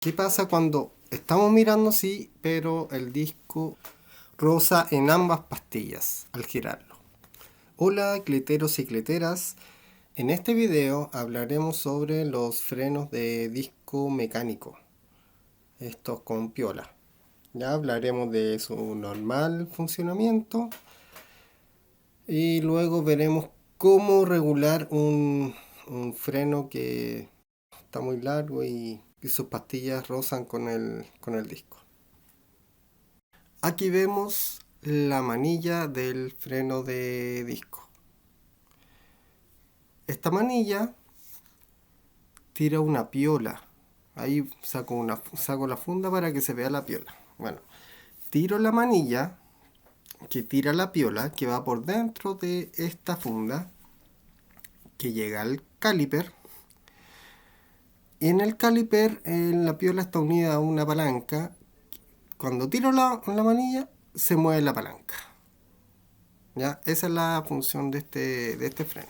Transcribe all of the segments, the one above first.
¿Qué pasa cuando estamos mirando así, pero el disco roza en ambas pastillas al girarlo? Hola, cleteros y cleteras. En este video hablaremos sobre los frenos de disco mecánico, estos con piola. Ya hablaremos de su normal funcionamiento y luego veremos cómo regular un freno que está muy largo y sus pastillas rozan con el disco. Aquí vemos la manilla del freno de disco. Esta manilla tira una piola. Ahí saco la funda para que se vea la piola. Bueno, tiro la manilla que tira la piola que va por dentro de esta funda que llega al caliper. Y en el caliper la piola está unida a una palanca. Cuando tiro la manilla se mueve la palanca. ¿Ya? Esa es la función de este freno.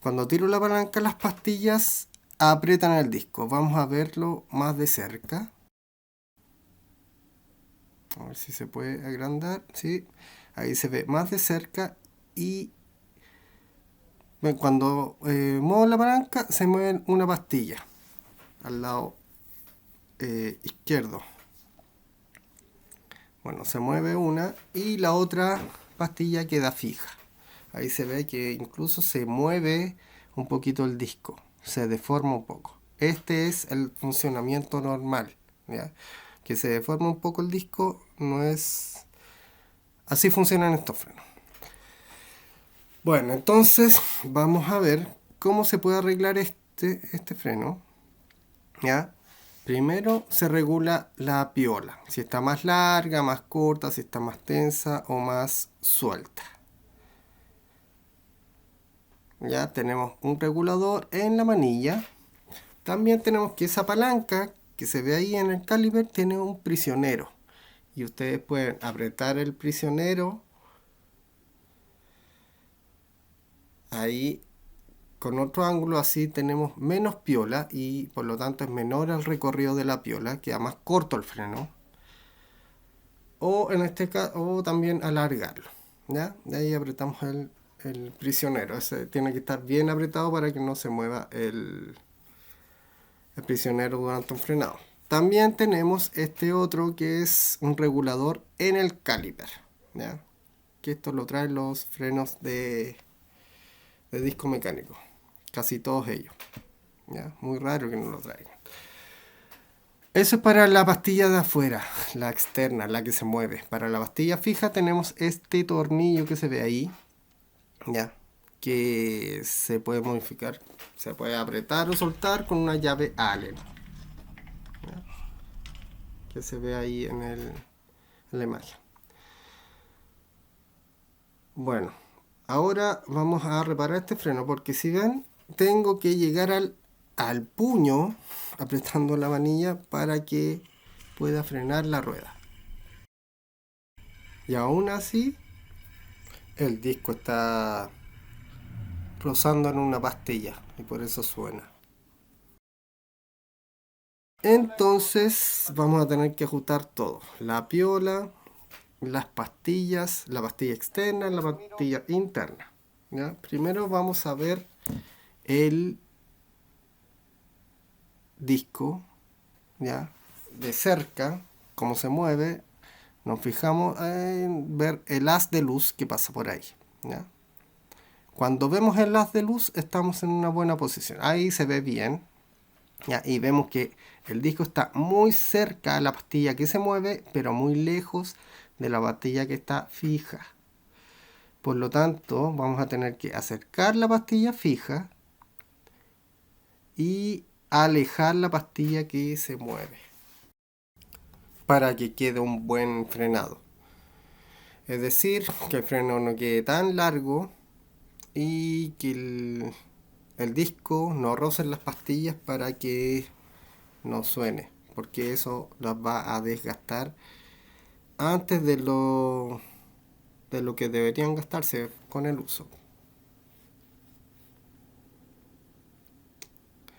Cuando tiro la palanca, las pastillas aprietan el disco. Vamos a verlo más de cerca. A ver si se puede agrandar. Sí, ahí se ve más de cerca. Y cuando muevo la palanca, se mueve una pastilla al lado izquierdo. Bueno, se mueve una y la otra pastilla queda fija. Ahí se ve que incluso se mueve un poquito el disco, se deforma un poco. Este es el funcionamiento normal, ¿ya? Que se deforma un poco el disco no es... Así funcionan estos frenos. Bueno, entonces vamos a ver cómo se puede arreglar este freno, ¿ya? Primero se regula la piola, si está más larga, más corta, si está más tensa o más suelta. Ya tenemos un regulador en la manilla. También tenemos que esa palanca que se ve ahí en el caliper tiene un prisionero. Y ustedes pueden apretar el prisionero ahí con otro ángulo, así tenemos menos piola y por lo tanto es menor el recorrido de la piola, queda más corto el freno. O en este caso, o también alargarlo. ¿Ya? De ahí apretamos el prisionero. Ese tiene que estar bien apretado para que no se mueva el prisionero durante un frenado. También tenemos este otro que es un regulador en el caliper, ¿ya? Que esto lo traen los frenos de disco mecánico, casi todos ellos, ¿ya? Muy raro que no lo traigan. Eso es para la pastilla de afuera, la externa, la que se mueve. Para la pastilla fija tenemos este tornillo que se ve ahí, ¿ya? Que se puede modificar, se puede apretar o soltar con una llave Allen, que se ve ahí en la imagen. Bueno, ahora vamos a reparar este freno porque si ven, tengo que llegar al puño apretando la manilla para que pueda frenar la rueda. Y aún así, el disco está rozando en una pastilla y por eso suena. Entonces vamos a tener que ajustar todo. La piola, las pastillas, la pastilla externa, la pastilla interna. ¿Ya? Primero vamos a ver el disco, ¿ya? De cerca, cómo se mueve. Nos fijamos en ver el haz de luz que pasa por ahí, ¿ya? Cuando vemos el haz de luz estamos en una buena posición. Ahí se ve bien, ¿ya? Y vemos que el disco está muy cerca a la pastilla que se mueve, pero muy lejos de la pastilla que está fija. Por lo tanto, vamos a tener que acercar la pastilla fija y alejar la pastilla que se mueve para que quede un buen frenado. Es decir, que el freno no quede tan largo y que el disco no roce las pastillas para que no suene, porque eso las va a desgastar antes de lo que deberían gastarse con el uso.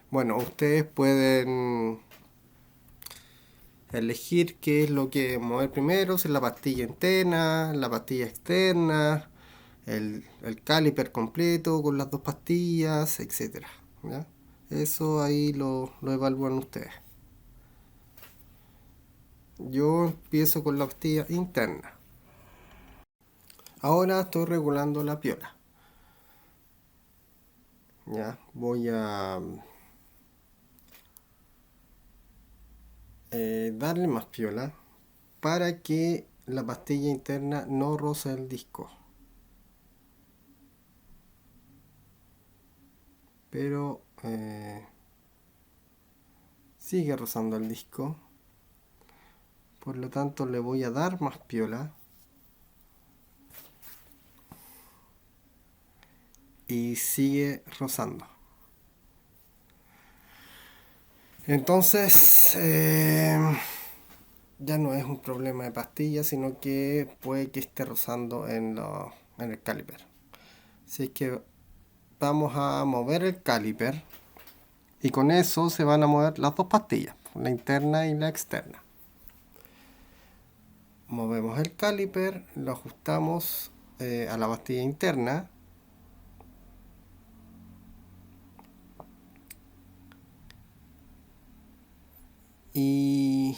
Bueno, ustedes pueden elegir qué es lo que mover primero, si es la pastilla interna, la pastilla externa, el caliper completo con las dos pastillas, etcétera. ¿Ya? Eso ahí lo evalúan ustedes. Yo empiezo con la pastilla interna. Ahora estoy regulando la piola. Ya, voy a darle más piola para que la pastilla interna no roce el disco. Pero sigue rozando el disco. Por lo tanto le voy a dar más piola. Y sigue rozando. Entonces, ya no es un problema de pastilla, sino que puede que esté rozando en el caliper. Así es que vamos a mover el caliper y con eso se van a mover las dos pastillas, la interna y la externa. Movemos el caliper, lo ajustamos a la pastilla interna. Y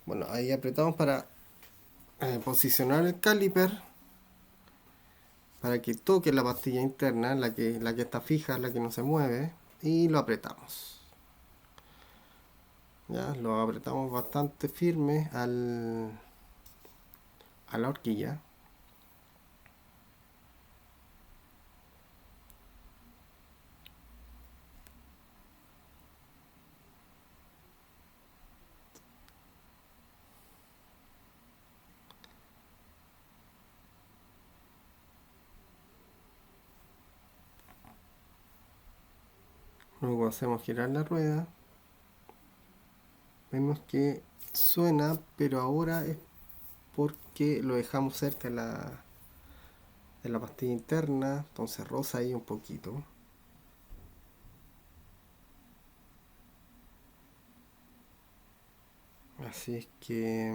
bueno, ahí apretamos para posicionar el caliper para que toque la pastilla interna, la que está fija, la que no se mueve, y lo apretamos. Ya, lo apretamos bastante firme a la horquilla. Luego hacemos girar la rueda. Vemos que suena, pero ahora es porque lo dejamos cerca de la pastilla interna, entonces roza ahí un poquito. Así es que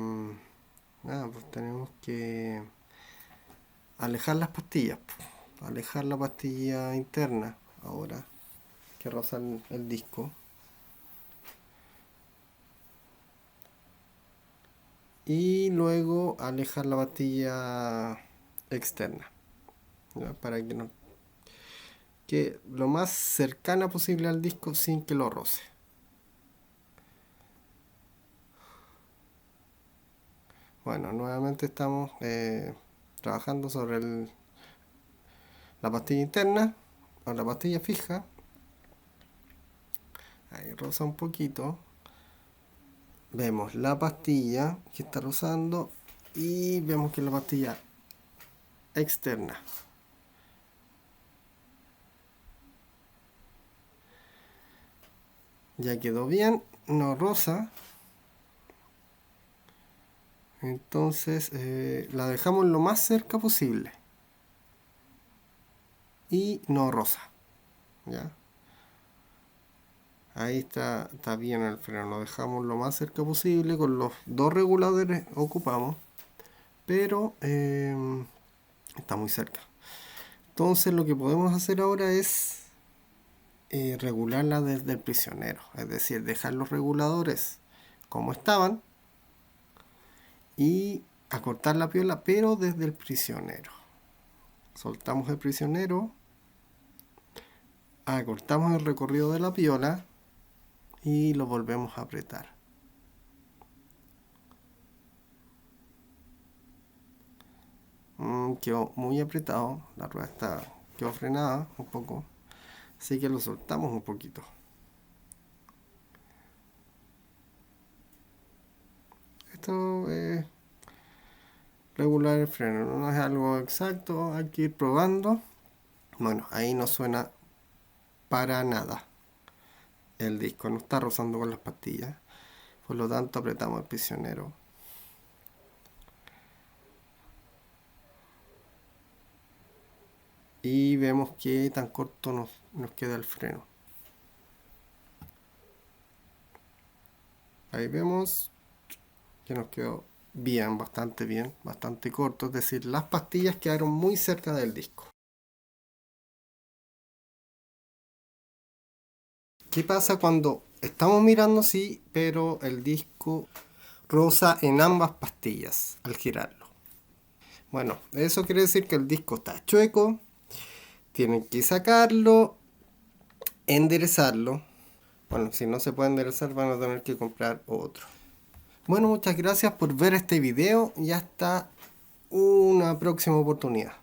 nada, pues tenemos que alejar las pastillas, alejar la pastilla interna ahora que roza el disco, y luego alejar la pastilla externa, ¿ya? Para que no, que lo más cercana posible al disco sin que lo roce. Bueno, nuevamente estamos trabajando sobre la pastilla interna o la pastilla fija. Ahí roza un poquito. Vemos la pastilla que está rozando y vemos que la pastilla externa. Ya quedó bien, no roza. Entonces la dejamos lo más cerca posible y no roza. ¿Ya? Ahí está bien el freno, lo dejamos lo más cerca posible, con los dos reguladores ocupamos, pero está muy cerca. Entonces lo que podemos hacer ahora es regularla desde el prisionero, es decir, dejar los reguladores como estaban y acortar la piola, pero desde el prisionero. Soltamos el prisionero, acortamos el recorrido de la piola y lo volvemos a apretar. Quedó muy apretado, la rueda quedó frenada un poco, así que lo soltamos un poquito. Esto es regular el freno, no es algo exacto, hay que ir probando. Bueno, ahí no suena para nada. El disco no está rozando con las pastillas, por lo tanto apretamos el prisionero. Y vemos que tan corto nos queda el freno. Ahí vemos que nos quedó bien, bastante corto, es decir, las pastillas quedaron muy cerca del disco. ¿Qué pasa cuando estamos mirando así, pero el disco roza en ambas pastillas al girarlo? Bueno, eso quiere decir que el disco está chueco, tienen que sacarlo, enderezarlo. Bueno, si no se puede enderezar van a tener que comprar otro. Bueno, muchas gracias por ver este video y hasta una próxima oportunidad.